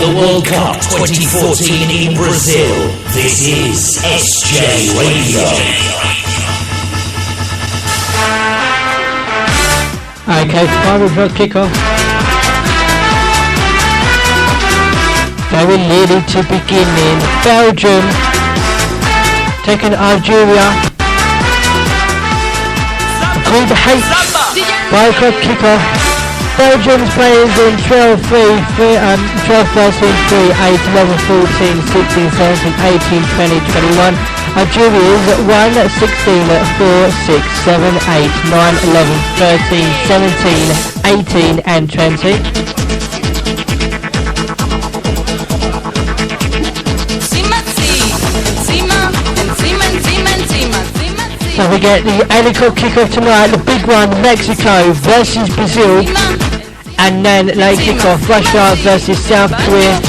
the World Cup 2014 in Brazil. This is SJ Radio. Okay, 5 o'clock kickoff. Very nearly to beginning. Belgium taking Algeria. Group H. 5 o'clock kickoff. Belgium's players in 12, 3, 12, 13, 3, 8, 11, 14, 16, 17, 18, 20, 21. Algeria's 1, 16, 4, 6, 7, 8, 9, 11, 13, 17, 18 and 20. So we get the 8 o'clock kickoff tonight, the big one, Mexico versus Brazil. And then late kickoff, Russia versus South Korea.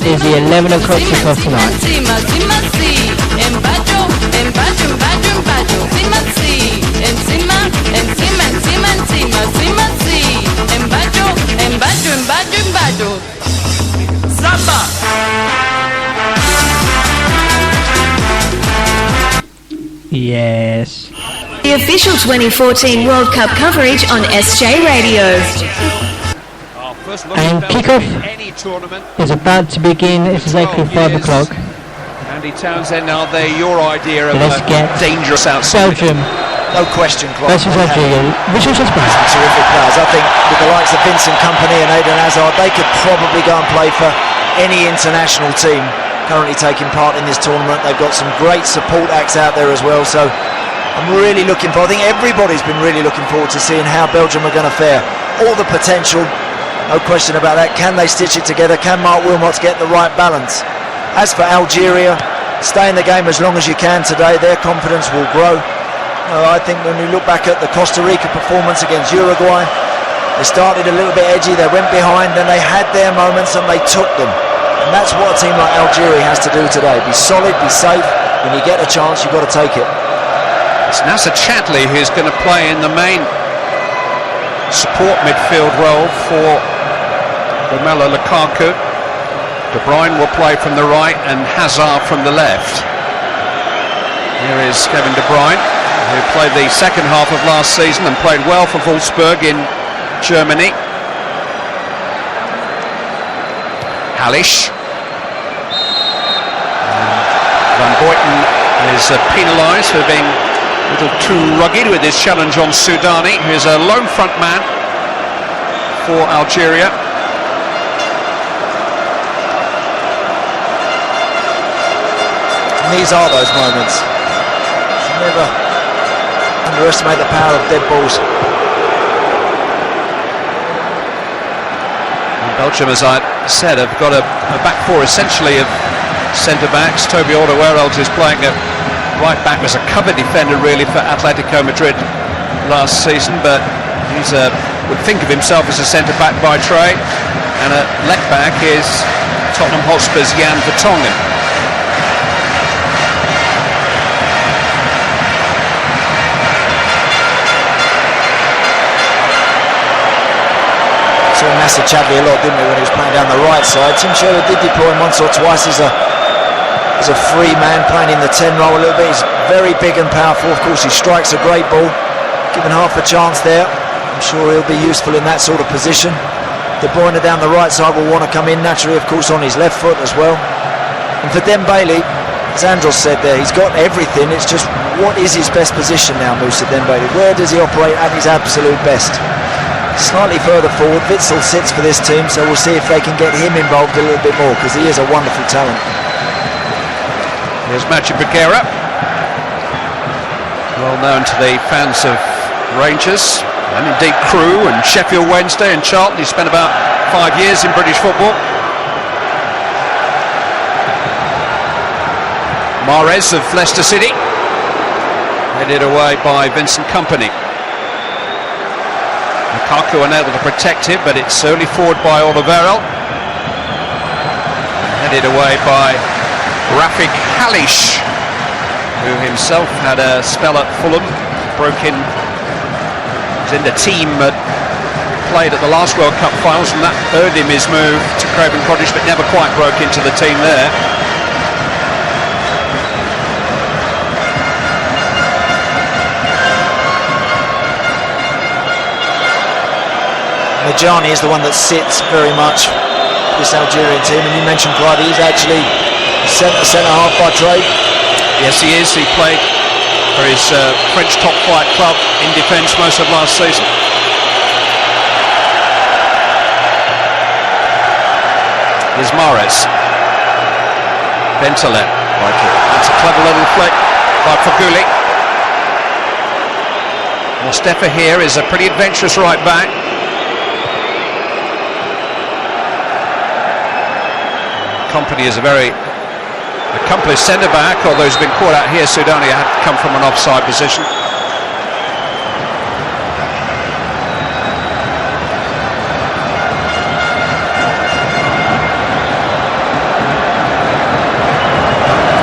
Is the 11 o'clock kickoff tonight. Yes. The official 2014 World Cup coverage on SJ Radio. And kickoff is about to begin. It's exactly 5 o'clock. Andy Townsend, are they your idea of Let's get dangerous outside? Belgium. No question, Clark. Versus Algeria. Which is terrific players. I think with the likes of Vincent Kompany and Eden Hazard, they could probably go and play for any international team currently taking part in this tournament. They've got some great support acts out there as well. So I'm really looking forward. I think everybody's been really looking forward to seeing how Belgium are going to fare. All the potential, no question about that. Can they stitch it together? Can Mark Wilmots get the right balance? As for Algeria, stay in the game as long as you can today. Their confidence will grow. I think when we look back at the Costa Rica performance against Uruguay, they started a little bit edgy, they went behind, then they had their moments and they took them. And that's what a team like Algeria has to do today. Be solid, be safe. When you get a chance, you've got to take it. It's Nasser Chadli who's going to play in the main support midfield role for Romelu Lukaku. De Bruyne will play from the right and Hazard from the left. Here is Kevin De Bruyne, who played the second half of last season and played well for Wolfsburg in Germany. Halish. Van Boyten is penalised for being a little too rugged with his challenge on Soudani, who is a lone front man for Algeria. And these are those moments. Never underestimate the power of dead balls. And Belgium, as I said, have got a back four essentially of centre-backs. Toby Alderweireld is playing at right back, was a cover defender really for Atletico Madrid last season, but he's would think of himself as a centre-back by trade. And at left back is Tottenham Hotspur's Jan Vertonghen. Saw Nasser Chadli a lot, didn't we, when he was playing down the right side. Tim Sherwood did deploy him once or twice as a free man playing in the 10 role a little bit. He's very big and powerful. Of course, he strikes a great ball. Given half a chance there, I'm sure he'll be useful in that sort of position. De Bruyne down the right side will want to come in naturally, of course, on his left foot as well. And for Dembele, as Andros said there, he's got everything. It's just what is his best position now, Moussa Dembele? Where does he operate at his absolute best? Slightly further forward, Witsel sits for this team, so we'll see if they can get him involved a little bit more, because he is a wonderful talent. Here's Mathieu Becerra, well known to the fans of Rangers, and indeed Crewe and Sheffield Wednesday and Charlton. He spent about 5 years in British football. Mahrez of Leicester City, headed away by Vincent Kompany. Lukaku unable to protect him, but it's only forward by Alderweireld. Headed away by Rafik Halish, who himself had a spell at Fulham, was in the team at played at the last World Cup finals, and that earned him his move to Craven Cottage, but never quite broke into the team there. Medjani is the one that sits very much this Algerian team, and you mentioned Clyde, he's actually centre half by trade. Yes, he is. He played for his French top flight club in defence most of last season. Here's Mahrez. Bentaleb. Like it. That's a clever little flick by Faguli. Mostefa here is a pretty adventurous right back. Company is a very accomplished centre-back, although he's been caught out here. Soudani had to come from an offside position.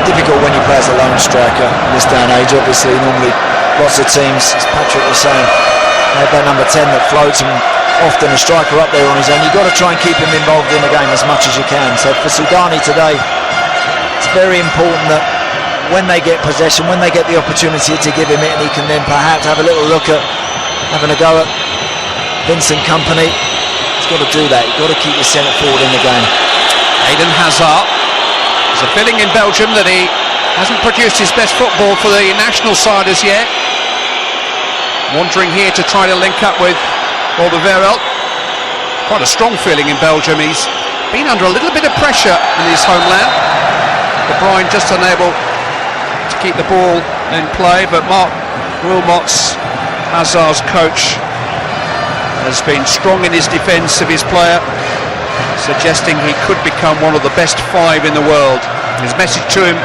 Difficult when you play as a lone striker in this day and age. Obviously, normally lots of teams, as Patrick was saying, have that number 10 that floats, and often a striker up there on his own. You've got to try and keep him involved in the game as much as you can. So for Soudani today, it's very important that when they get possession, when they get the opportunity to give him it, and he can then perhaps have a little look at having a go at Vincent Kompany, he's got to do that. You've got to keep your centre forward in the game. Eden Hazard. There's a feeling in Belgium that he hasn't produced his best football for the national side as yet. Wandering here to try to link up with Alderweireld. Quite a strong feeling in Belgium. He's been under a little bit of pressure in his homeland. De Bruyne just unable to keep the ball in play, but Mark Wilmots, Hazard's coach, has been strong in his defence of his player, suggesting he could become one of the best 5 in the world. His message to him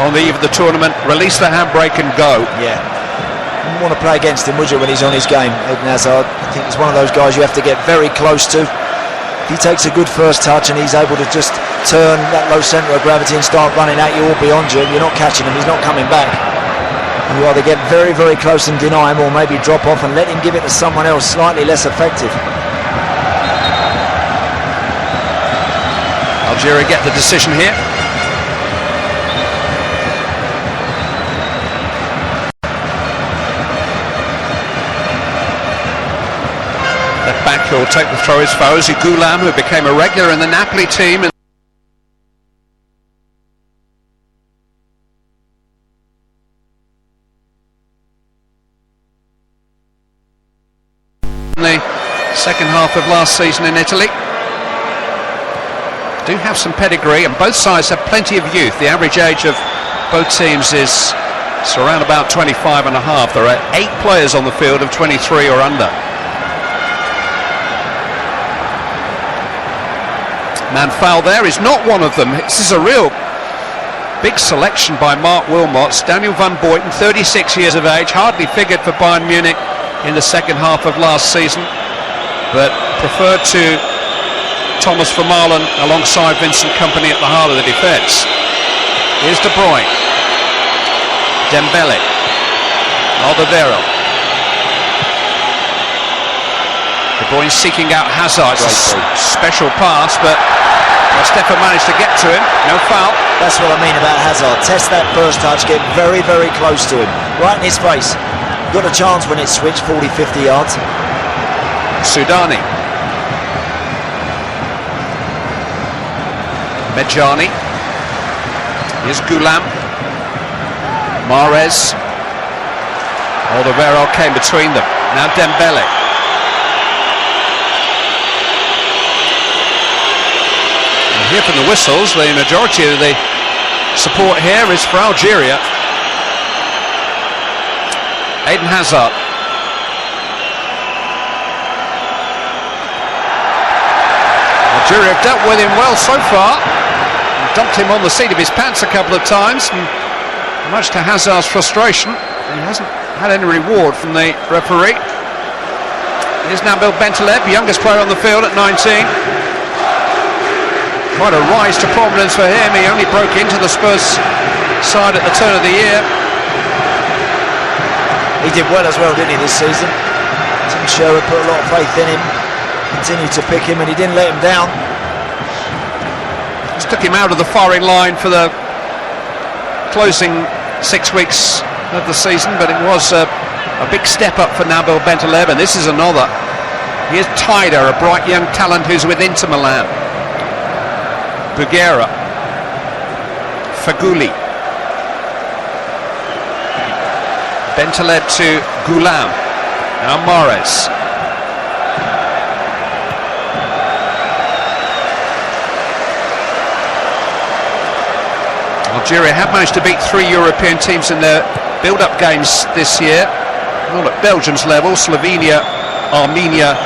on the eve of the tournament: release the handbrake and go. Yeah. You wouldn't want to play against him, would you, when he's on his game, Eden Hazard? I think he's one of those guys you have to get very close to. If he takes a good first touch and he's able to just turn that low centre of gravity and start running at you or beyond you, you're not catching him, he's not coming back. And you either get very, very close and deny him, or maybe drop off and let him give it to someone else slightly less effective. Algeria get the decision here. Left back who will take the throw is Fawzi Goulam, who became a regular in the Napoli team. In the second half of last season in Italy. Do have some pedigree, and both sides have plenty of youth. The average age of both teams is around about 25 and a half. There are 8 players on the field of 23 or under. Man foul there is not one of them. This is a real big selection by Mark Wilmots. Daniel van Boyten, 36 years of age, hardly figured for Bayern Munich in the second half of last season, but preferred to Thomas Vermaelen alongside Vincent Kompany at the heart of the defence. Here's De Bruyne. Dembele. Alderweireld. De Bruyne seeking out Hazard. Special pass, but Mostefa managed to get to him. No foul. That's what I mean about Hazard. Test that first touch, get very, very close to him. Right in his face. Got a chance when it's switched 40, 50 yards. Soudani. Medjani. Here's Goulam. Mahrez. Alderweireld came between them. Now Dembele. And here from the whistles, the majority of the support here is for Algeria. Eden Hazard. Algeria have dealt with him well so far. Dumped him on the seat of his pants a couple of times, and much to Hazard's frustration, he hasn't had any reward from the referee. Here's Nabil Bentaleb, youngest player on the field at 19. Quite a rise to prominence for him. He only broke into the Spurs side at the turn of the year. He did well as well, didn't he, this season? Tim Sherwood put a lot of faith in him. continued to pick him, and he didn't let him down. Just took him out of the firing line for the closing 6 weeks of the season, but it was a big step up for Nabil Bentaleb, and this is another. Here's Taider, a bright young talent who's with Inter Milan. Bugera, Faguli, Bentaleb to Goulam, now Mahrez. Algeria have managed to beat 3 European teams in their build-up games this year, all at Belgium's level: Slovenia, Armenia,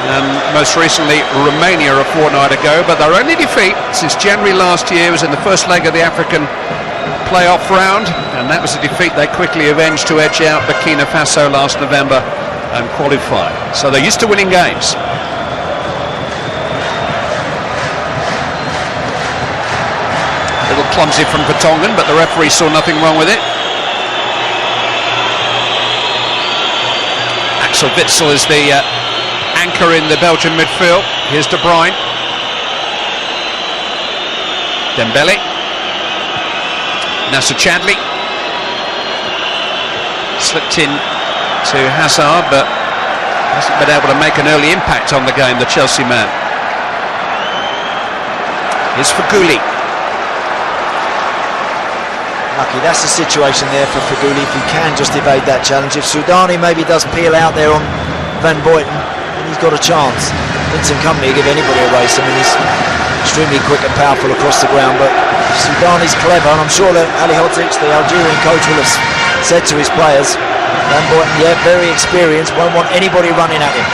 and most recently Romania a fortnight ago. But their only defeat since January last year was in the first leg of the African playoff round, and that was a defeat they quickly avenged to edge out Burkina Faso last November and qualify. So they're used to winning games. Little clumsy from Vertonghen, but the referee saw nothing wrong with it. Axel Witsel is the anchor in the Belgian midfield. Here's De Bruyne, Dembele, Nacer Chadli, slipped in to Hazard, but hasn't been able to make an early impact on the game, the Chelsea man. Here's Faguli. Lucky, that's the situation there for Faguli, if he can just evade that challenge. If Soudani maybe does peel out there on Van Boyten, then he's got a chance. Vincent Kompany will give anybody a race. I mean, he's extremely quick and powerful across the ground, but Soudani's clever, and I'm sure that Ali Hodzic, the Algerian coach, will have said to his players, Van Boyten, yeah, very experienced, won't want anybody running at him.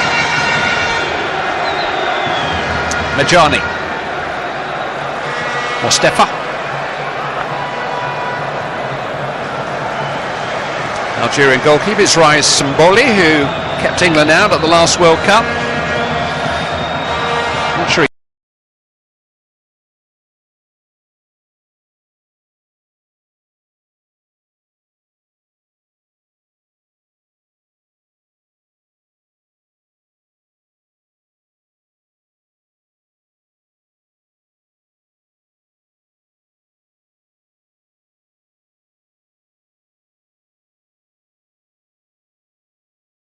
Majani, Mostefa, Algerian goalkeeper is Rais Samboli, who kept England out at the last World Cup. Not sure